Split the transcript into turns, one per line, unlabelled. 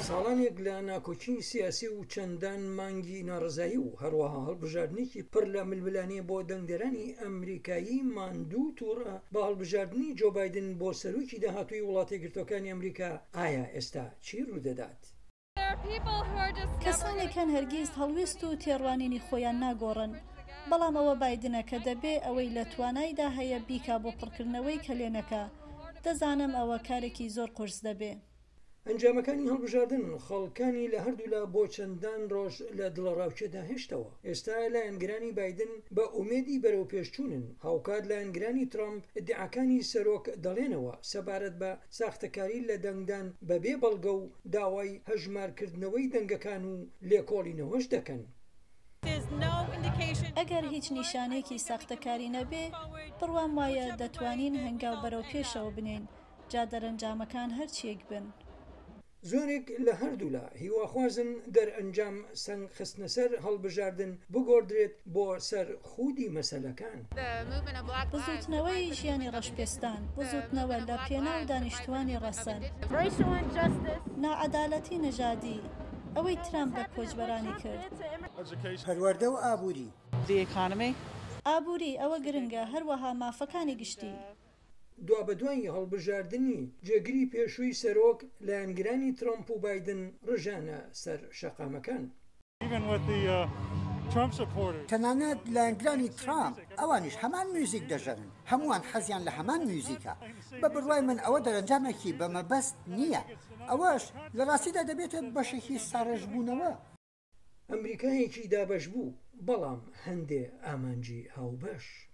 ساڵانێک لە ناکۆچی سیاسی و چەندان مانگی ناڕزایی و هەروەها هەڵبژاردنێکی پڕ لە ململانیە بۆ دەنگدەرانی ئەمریکایی ماندوو تووڕە بە هەڵبژاردننی جۆ بایدن بۆ سەرۆکی داهاتووی وڵاتە یەکگرتووەکانی ئەمریکا. ئایا ئێستا چی ڕوودەدات؟
کەسانێکان هەرگیز هەڵویست و تێڕوانینی خۆیان ناگۆڕن، بەڵام ئەوە بایدنە کە دەبێ ئەوەی لە توانایدا هەیە بیکا بۆ پڕکردنەوەی کەلێنەکە. دەزانم ئەوە کارێکی زۆر قورس دەبێ.
ئەنجامەکانی هەڵبژاردن خەڵکانی لە هەردوولا بۆ چەندان ڕۆژ لە دڵەڕاوچێدا هێشتەوە. ئێستا لایەنگرانی بایدن بە ئومێدی بەرەو پێشچوونن. هاوکات لایەنگرانی ترامپ ئیدعاکانی سەرۆک دەڵێنەوە سەبارەت بە ساختەکاری لە دەنگدان بەبێ بەڵگە و داوای هەژمارکردنەوەی دەنگەکان و لێکۆڵینەوەش دەکەن.
ئەگەر هیچ نیشانێکی ساختەکاری نەبێ، بڕوام وایە دەتوانین هەنگاو بەرەو پێشەوە بنێن، جا دەرەنجامەکان هەرچیەک بن.
زۆرێک لە هەردوولا هیواخوازن دەرئەنجام سەنگ خستنە سەر هەڵبژاردن بگۆڕدرێت بۆ سەر خودی مەسەلەکان.
بزوتنەوەی ژیانی ڕەشپێستان، بزوتنەوە لە پێناو دانیشتوانی ڕەسەن، نائەدالەتی نەژادی، ئەوەی ترامپ بە کۆچبەرانی کرد،
پەروەردە و ئابووری،
ئابووری ئەوە گرنگە، هەروەها مافەکانی گشتی.
دوا بەدوای هەڵبژاردننی جێگری پێشووی سەرۆک لایەنگرانی ترامپ و بایدن ڕژانە سەر شەقامەکان.
تەنانەت لایەنگرانی ترامپ ئەوانیش هەمان میوزیک دەژەرن، هەمووان حەزیان لە هەمان میوزیکە. بە بڕوای من ئەوە دەرەنجامێکی بەمەبەست نییە، ئەوەش لە ڕاستیدا دەبێتە بەشێکی ساڕێژبوونەوە.
ئەمریکایەکی دابەش بوو، بەڵام هەندێ ئامانجی هاوبەش.